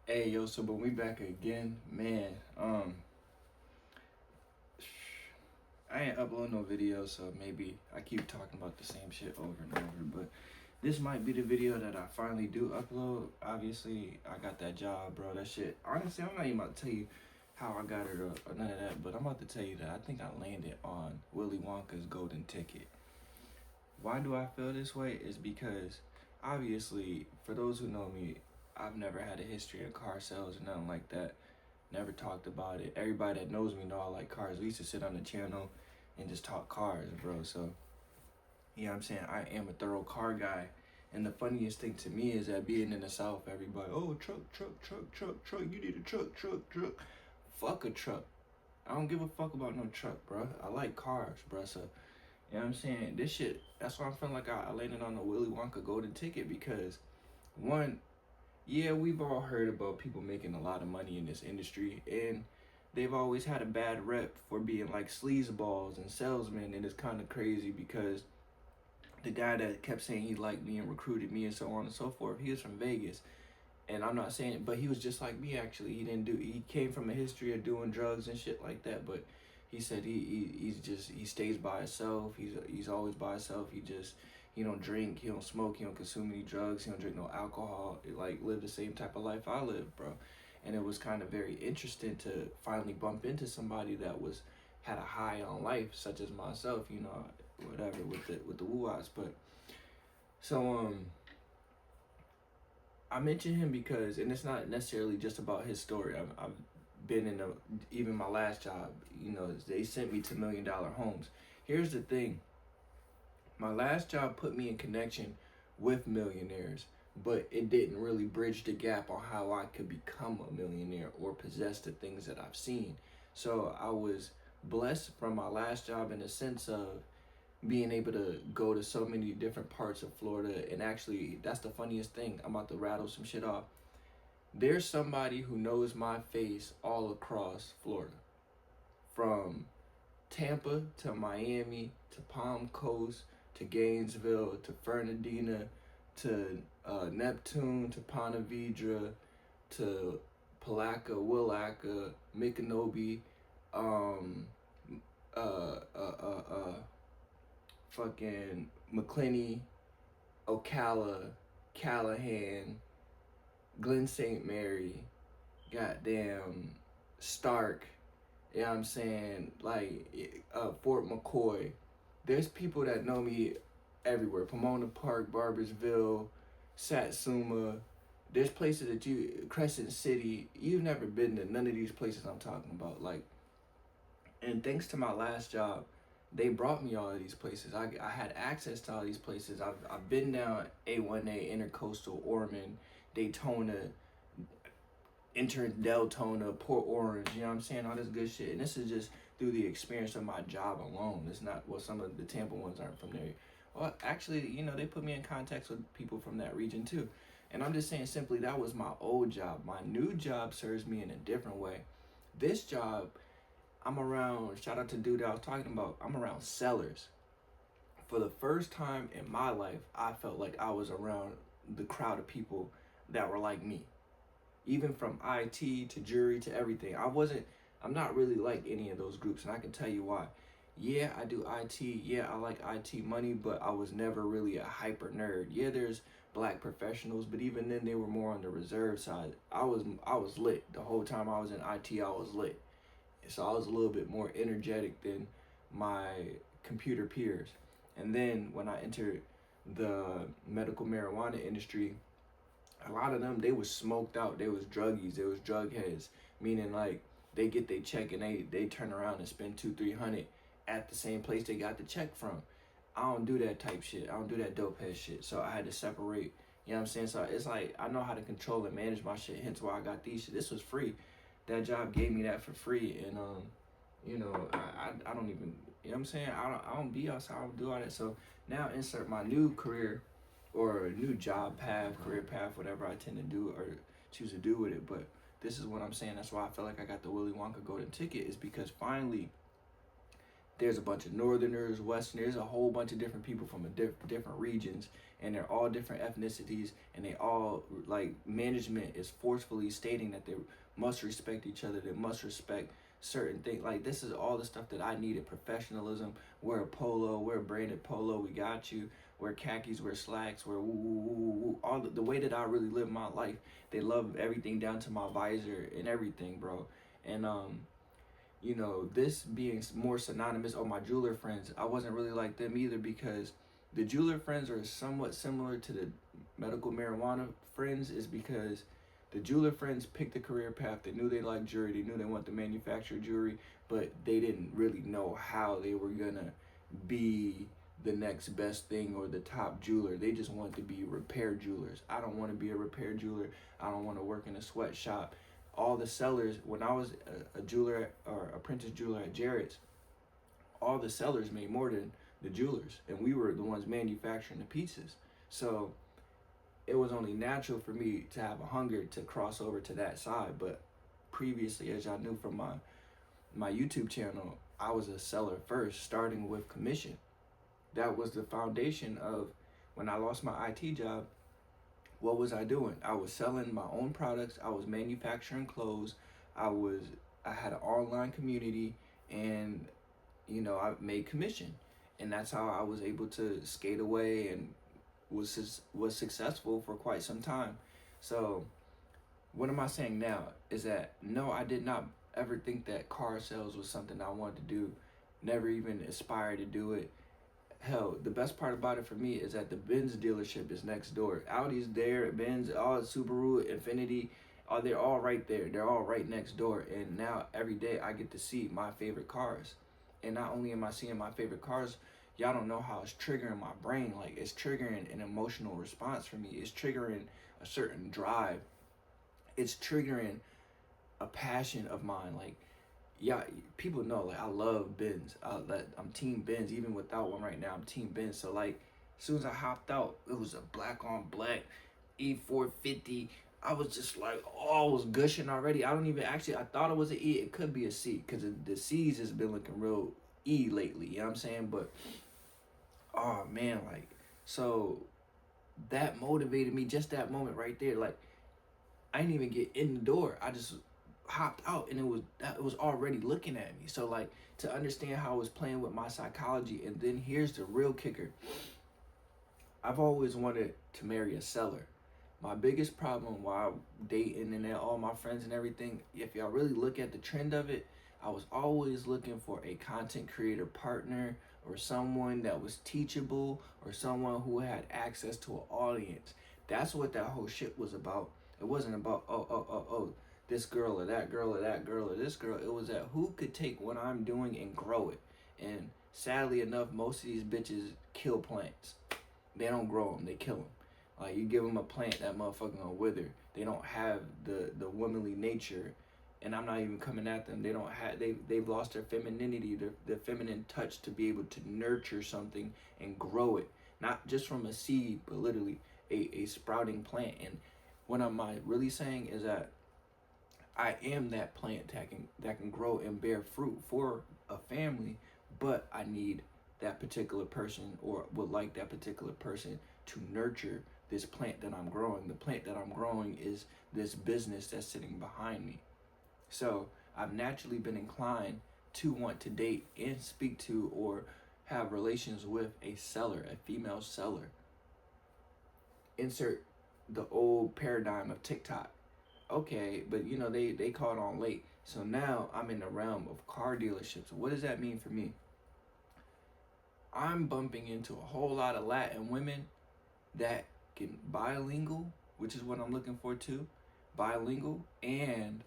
Hey yo, so but we back again, man. I ain't uploading no video, so maybe I keep talking about the same shit over and over. But this might be the video that I finally do upload. Obviously, I got that job, bro. That shit. Honestly, I'm not even about to tell you how I got it or none of that. But I'm about to tell you that I think I landed on Willy Wonka's golden ticket. Why do I feel this way? Is because obviously, for those who know me, I've never had a history of car sales or nothing like that. Never talked about it. Everybody that knows me know I like cars. We used to sit on the channel and just talk cars, bro. So, you know what I'm saying? I am a thorough car guy. And the funniest thing to me is that being in the South, everybody, oh, truck. You need a truck. Fuck a truck. I don't give a fuck about no truck, bro. I like cars, bro. So, you know what I'm saying? This shit, that's why I'm feeling like I landed on the Willy Wonka golden ticket because, one, yeah, we've all heard about people making a lot of money in this industry, and they've always had a bad rep for being like sleazeballs and salesmen, and it's kind of crazy because the guy that kept saying he liked me and recruited me and so on and so forth, he was from Vegas, and I'm not saying it, but he was just like me actually. He came from a history of doing drugs and shit like that, but he said he stays by himself. He's always by himself. He don't drink, he don't smoke, he don't consume any drugs, he don't drink no alcohol. Like live the same type of life I live, bro. And it was kind of very interesting to finally bump into somebody that had a high on life, such as myself, whatever with the woo-ahs. But so I mention him because, and it's not necessarily just about his story. I've been in even my last job, they sent me to $1 million homes. Here's the thing. My last job put me in connection with millionaires, but it didn't really bridge the gap on how I could become a millionaire or possess the things that I've seen. So I was blessed from my last job in the sense of being able to go to so many different parts of Florida. And actually, that's the funniest thing. I'm about to rattle some shit off. There's somebody who knows my face all across Florida, from Tampa to Miami to Palm Coast to Gainesville to Fernandina to Neptune to Ponte Vedra to Palaca, Willaca, Micanopy, um, uh, uh, uh, uh, fucking McClinney, Ocala, Callahan, Glen St. Mary, goddamn Stark, you know what I'm saying? Like Fort McCoy. There's people that know me everywhere. Pomona Park, Barbersville, Satsuma. There's places Crescent City. You've never been to none of these places I'm talking about. Like, and thanks to my last job, they brought me all of these places. I had access to all these places. I've been down A1A, Intercoastal, Ormond, Daytona, Deltona, Port Orange, you know what I'm saying? All this good shit. And this is just through the experience of my job alone. It's not, well, some of the Tampa ones aren't from there. Well, actually, they put me in contact with people from that region too. And I'm just saying simply that was my old job. My new job serves me in a different way. This job, I'm around, shout out to dude that I was talking about, I'm around sellers. For the first time in my life, I felt like I was around the crowd of people that were like me, even from IT to jury to everything. I'm not really like any of those groups, and I can tell you why. Yeah, I do IT. Yeah, I like IT money, but I was never really a hyper nerd. Yeah, there's black professionals, but even then they were more on the reserve side. I was lit. The whole time I was in IT, I was lit. So I was a little bit more energetic than my computer peers. And then when I entered the medical marijuana industry, a lot of them, they was smoked out. They was druggies. They was drug heads. Meaning like they get their check and they turn around and spend 200-300 at the same place they got the check from. I don't do that type shit. I don't do that dope head shit. So I had to separate. You know what I'm saying? So it's like I know how to control and manage my shit. Hence why I got these shit. This was free. That job gave me that for free. And I don't even, you know what I'm saying? I don't be outside. I don't do all that. So now insert my new career or a new job path, career path, whatever I tend to do or choose to do with it. But this is what I'm saying. That's why I feel like I got the Willy Wonka golden ticket, is because finally There's a bunch of Northerners, Westerners, a whole bunch of different people from different regions, and they're all different ethnicities, and they all, like, management is forcefully stating that they must respect each other, they must respect certain things. Like, this is all the stuff that I needed: professionalism. Wear a polo, wear a branded polo, we got you. Wear khakis, wear slacks, wear woo woo woo woo woo. All the way that I really live my life. They love everything down to my visor and everything, bro. And you know, this being more synonymous, or my jeweler friends, I wasn't really like them either, because the jeweler friends are somewhat similar to the medical marijuana friends, is because the jeweler friends picked the career path. They knew they liked jewelry, they knew they wanted to manufacture jewelry, but they didn't really know how they were gonna be the next best thing or the top jeweler. They just wanted to be repair jewelers. I don't want to be a repair jeweler. I don't want to work in a sweatshop. All the sellers, when I was a jeweler or apprentice jeweler at Jared's, all the sellers made more than the jewelers, and we were the ones manufacturing the pieces. So it was only natural for me to have a hunger to cross over to that side. But previously, as y'all knew from my YouTube channel, I was a seller first, starting with commission. That was the foundation of when I lost my IT job. What was I doing? I was selling my own products. I was manufacturing clothes. I had an online community, and you know, I made commission, and that's how I was able to skate away and was successful for quite some time. So what am I saying now is that no, I did not ever think that car sales was something I wanted to do. Never even aspired to do it. Hell, the best part about it for me is that the Benz dealership is next door. Audi's there, Benz, all Subaru, Infiniti, they're all right there. They're all right next door. And now every day I get to see my favorite cars. And not only am I seeing my favorite cars, y'all don't know how it's triggering my brain. Like, it's triggering an emotional response for me. It's triggering a certain drive. It's triggering a passion of mine. Like, yeah, people know, like, I love Benz. I'm team Benz. Even without one right now, I'm team Benz. So, like, as soon as I hopped out, it was a black on black E450. I was just like, oh, I was gushing already. I thought it was an E. It could be a C, because the C's has been looking real E lately. You know what I'm saying? But, oh, man, like, so that motivated me, just that moment right there. Like, I didn't even get in the door. I just hopped out, and it was already looking at me. So, like, to understand how I was playing with my psychology. And then here's the real kicker: I've always wanted to marry a seller. My biggest problem while dating and all my friends and everything, if y'all really look at the trend of it, I was always looking for a content creator partner, or someone that was teachable, or someone who had access to an audience. That's what that whole shit was about. It wasn't about, oh, this girl or that girl or that girl or this girl. It was that who could take what I'm doing and grow it. And sadly enough, most of these bitches kill plants. They don't grow them, they kill them. Like, you give them a plant, that motherfucker gonna wither. They don't have the womanly nature, and I'm not even coming at them. They've lost their femininity, their feminine touch, to be able to nurture something and grow it, not just from a seed, but literally a sprouting plant. And what am I really saying is that I am that plant that can grow and bear fruit for a family, but I need that particular person, or would like that particular person, to nurture this plant that I'm growing. The plant that I'm growing is this business that's sitting behind me. So I've naturally been inclined to want to date and speak to or have relations with a seller, a female seller. Insert the old paradigm of TikTok. Okay, but you know, they caught on late. So now I'm in the realm of car dealerships. What does that mean for me? I'm bumping into a whole lot of Latin women that can bilingual, which is what I'm looking for too, bilingual, and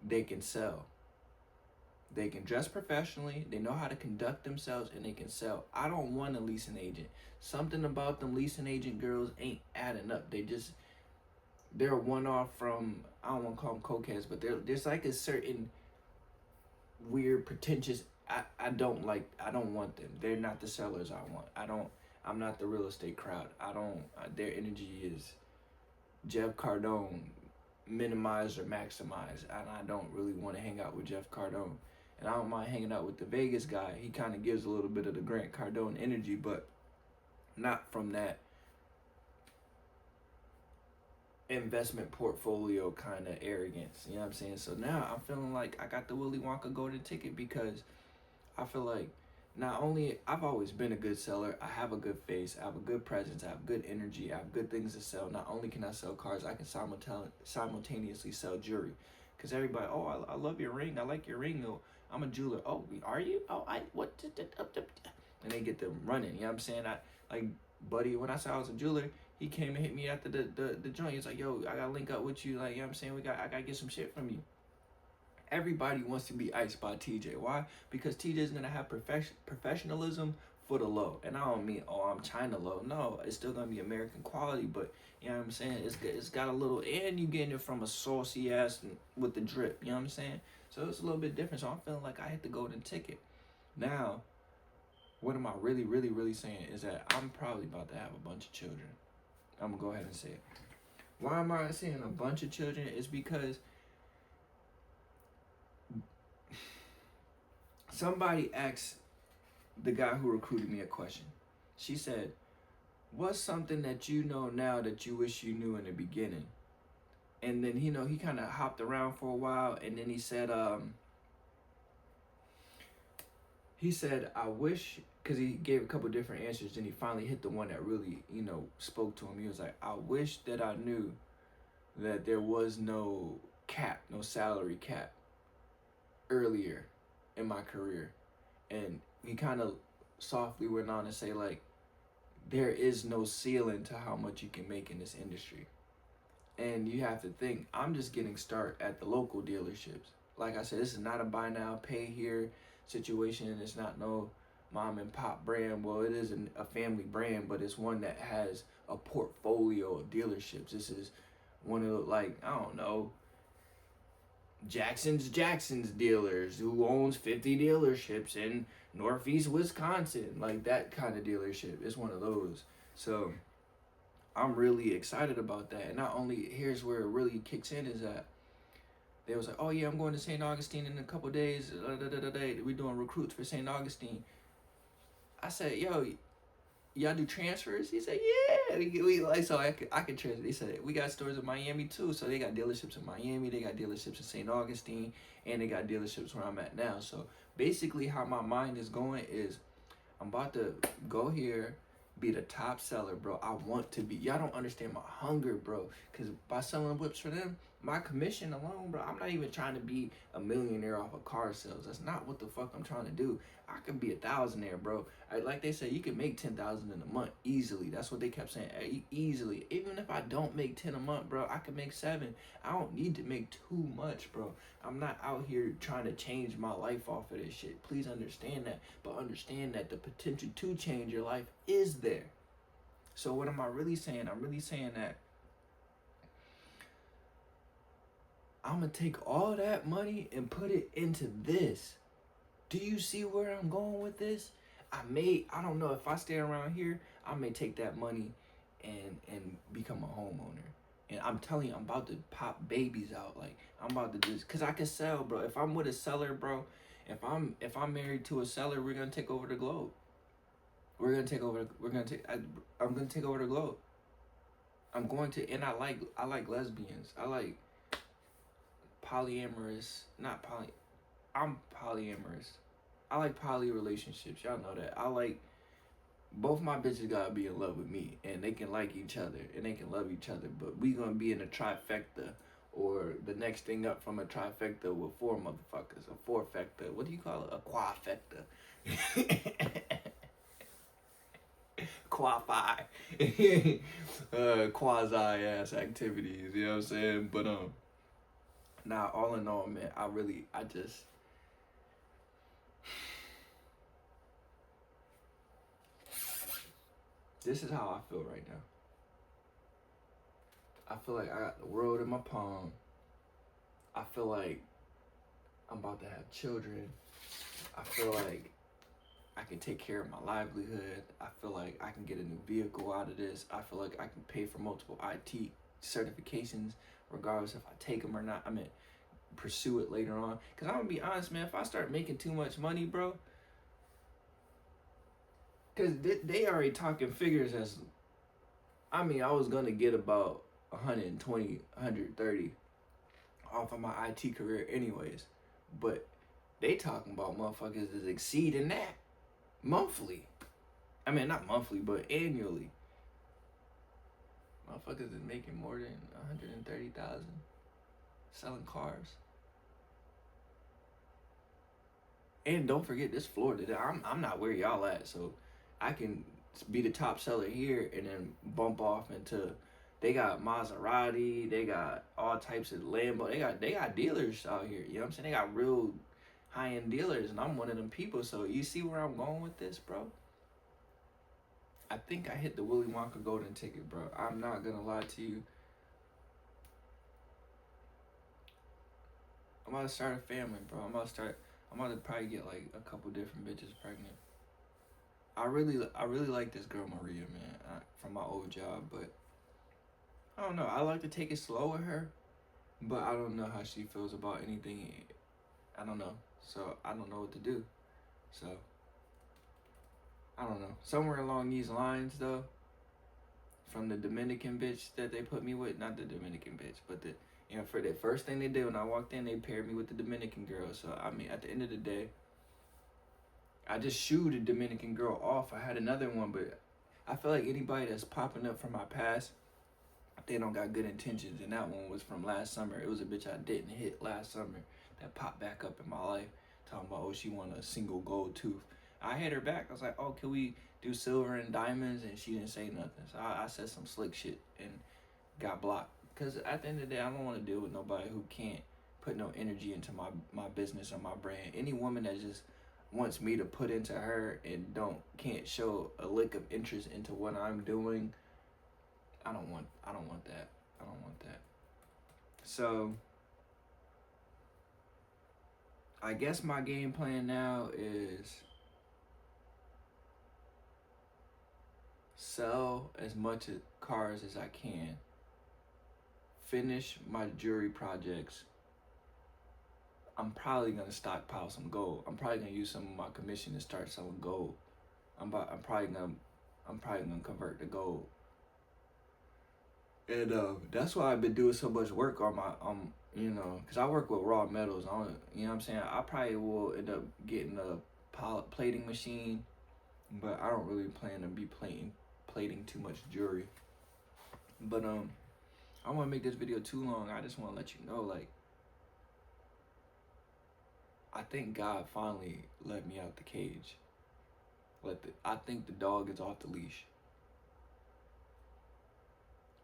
they can sell. They can dress professionally, they know how to conduct themselves, and they can sell. I don't want a leasing agent. Something about them leasing agent girls ain't adding up. They're a one-off from, I don't want to call them cokeheads, but there's like a certain weird, pretentious, I don't want them. They're not the sellers I want. I'm not the real estate crowd. Their energy is Jeff Cardone, minimize or maximize, and I don't really want to hang out with Jeff Cardone. And I don't mind hanging out with the Vegas guy. He kind of gives a little bit of the Grant Cardone energy, but not from that investment portfolio kind of arrogance. You know what I'm saying? So now I'm feeling like I got the Willy Wonka golden ticket, because I feel like not only I've always been a good seller, I have a good face, I have a good presence, I have good energy, I have good things to sell. Not only can I sell cars, I can simultaneously sell jewelry. Because everybody, oh, I love your ring, I like your ring. Oh, I'm a jeweler. Oh, are you? Oh, and they get them running. You know what I'm saying? Like, buddy, when I said I was a jeweler, he came and hit me after the joint. He's like, yo, I gotta link up with you. Like, you know what I'm saying? I gotta get some shit from you. Everybody wants to be iced by TJ. Why? Because TJ is gonna have professionalism for the low. And I don't mean, oh, I'm China low. No, it's still gonna be American quality, but you know what I'm saying? It's got a little, and you getting it from a saucy ass with the drip. You know what I'm saying? So it's a little bit different. So I'm feeling like I hit the golden ticket. Now, what am I really, really, really saying is that I'm probably about to have a bunch of children. I'm gonna go ahead and say it. Why am I saying a bunch of children? Is because somebody asked the guy who recruited me a question. She said, what's something that you know now that you wish you knew in the beginning? And then, he kind of hopped around for a while, and then he said, I wish, because he gave a couple different answers, and he finally hit the one that really, spoke to him. He was like, I wish that I knew that there was no cap, no salary cap earlier in my career. And he kind of softly went on to say, like, there is no ceiling to how much you can make in this industry. And you have to think, I'm just getting started at the local dealerships. Like I said, this is not a buy now, pay here situation. It's not no mom and pop brand. Well, it is a family brand, but it's one that has a portfolio of dealerships. This is one of the, like, I don't know, Jackson's dealers, who owns 50 dealerships in Northeast Wisconsin. Like, that kind of dealership. It's one of those. So I'm really excited about that. And not only, here's where it really kicks in, is that they was like, oh yeah, I'm going to St. Augustine in a couple days. We're doing recruits for St. Augustine. I said, yo, y'all do transfers? He said, yeah. We like, so I could transfer. They said, we got stores in Miami too. So they got dealerships in Miami, they got dealerships in St. Augustine, and they got dealerships where I'm at now. So basically how my mind is going is, I'm about to go here, be the top seller, bro. I want to be. Y'all don't understand my hunger, bro. Because by selling whips for them, my commission alone, bro, I'm not even trying to be a millionaire off of car sales. That's not what the fuck I'm trying to do. I could be a thousandaire, bro. Like they say, you can make 10,000 in a month easily. That's what they kept saying, easily. Even if I don't make 10 a month, bro, I can make 7. I don't need to make too much, bro. I'm not out here trying to change my life off of this shit. Please understand that. But understand that the potential to change your life is there. So what am I really saying? I'm really saying that I'm going to take all that money and put it into this. Do you see where I'm going with this? I don't know, if I stay around here, I may take that money and become a homeowner. And I'm telling you, I'm about to pop babies out. Like, I'm about to just, cause I can sell, bro. If I'm with a seller, bro, if I'm married to a seller, we're gonna take over the globe. I'm gonna take over the globe. I'm going to, and I like lesbians. I like polyamorous, I'm polyamorous. I like poly relationships. Y'all know that. I like, both my bitches gotta be in love with me, and they can like each other, and they can love each other, but we gonna be in a trifecta, or the next thing up from a trifecta with 4 motherfuckers, a fourfecta. What do you call it? A quafecta. Quafi. Quasi-ass activities, you know what I'm saying? But, now, all in all, man, this is how I feel right now. I feel like I got the world in my palm. I feel like I'm about to have children. I feel like I can take care of my livelihood. I feel like I can get a new vehicle out of this. I feel like I can pay for multiple IT certifications, regardless if I take them or not. I mean, pursue it later on. Cause I'm gonna be honest, man. If I start making too much money, bro, cause they already talking figures as, I mean, I was gonna get about 120, 130 off of my IT career anyways, but they talking about motherfuckers is exceeding that monthly. I mean, not monthly, but annually. Motherfuckers is making more than 130,000 selling cars. And don't forget, this Florida, I'm not where y'all at, so I can be the top seller here and then bump off into. They got Maserati, they got all types of Lambo, they got dealers out here. You know what I'm saying? They got real high end dealers, and I'm one of them people. So you see where I'm going with this, bro? I think I hit the Willy Wonka golden ticket, bro. I'm not gonna lie to you. I'm about to start a family, bro. I'm about to probably get like a couple different bitches pregnant. I really like this girl Maria, man, from my old job, but I don't know. I like to take it slow with her, but I don't know how she feels about anything. I don't know, so I don't know what to do. So I don't know. Somewhere along these lines, though, from the Dominican bitch that they put me with, not the Dominican bitch, but the, you know, for the first thing they did when I walked in, they paired me with the Dominican girl. So I mean, at the end of the day, I just shooed a Dominican girl off. I had another one, but I feel like anybody that's popping up from my past, they don't got good intentions. And that one was from last summer. It was a bitch I didn't hit last summer that popped back up in my life, talking about, oh, she wanted a single gold tooth. I hit her back. I was like, oh, can we do silver and diamonds? And she didn't say nothing. So I said some slick shit and got blocked. Because at the end of the day, I don't want to deal with nobody who can't put no energy into my business or my brand. Any woman that just wants me to put into her and can't show a lick of interest into what I'm doing, I don't want that. I don't want that. So I guess my game plan now is sell as much cars as I can, finish my jewelry projects. I'm probably gonna stockpile some gold. I'm probably gonna use some of my commission to start selling gold. I'm probably gonna convert to gold. And that's why I've been doing so much work on my you know, cause I work with raw metals. You know what I'm saying? I probably will end up getting a plating machine, but I don't really plan to be plating too much jewelry. But I don't want to make this video too long. I just want to let you know, like, I think God finally let me out the cage. I think the dog is off the leash.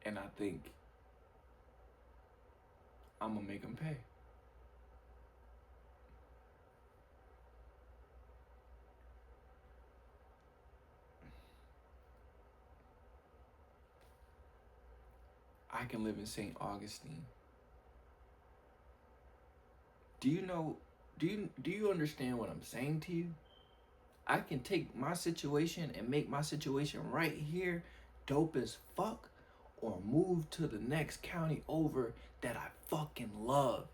And I think I'm gonna make him pay. I can live in St. Augustine. Do you understand what I'm saying to you? I can take my situation and make my situation right here dope as fuck, or move to the next county over that I fucking love.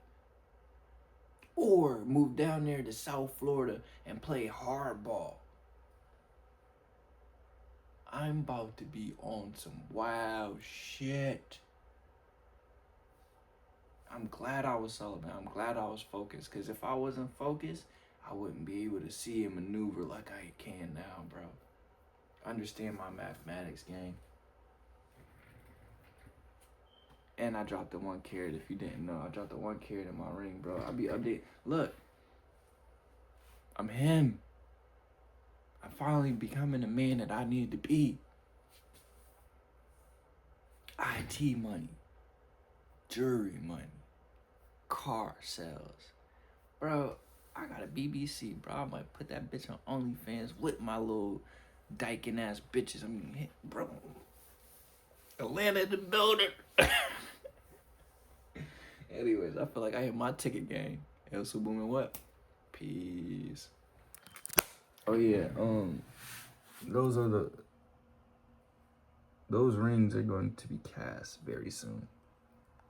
Or move down there to South Florida and play hardball. I'm about to be on some wild shit. I'm glad I was celibate. I'm glad I was focused. Because if I wasn't focused, I wouldn't be able to see and maneuver like I can now, bro. Understand my mathematics, gang. And I dropped the 1 carat, if you didn't know. I dropped the 1 carat in my ring, bro. I'll be updated. Look. I'm him. I'm finally becoming the man that I need to be. IT money. Jewelry money. Car sales. Bro, I got a BBC, bro. I might put that bitch on OnlyFans with my little dyking ass bitches. I mean, bro. Atlanta in the building. Anyways, I feel like I hit my ticket game. El Subum and what? Peace. Oh yeah, those rings are going to be cast very soon.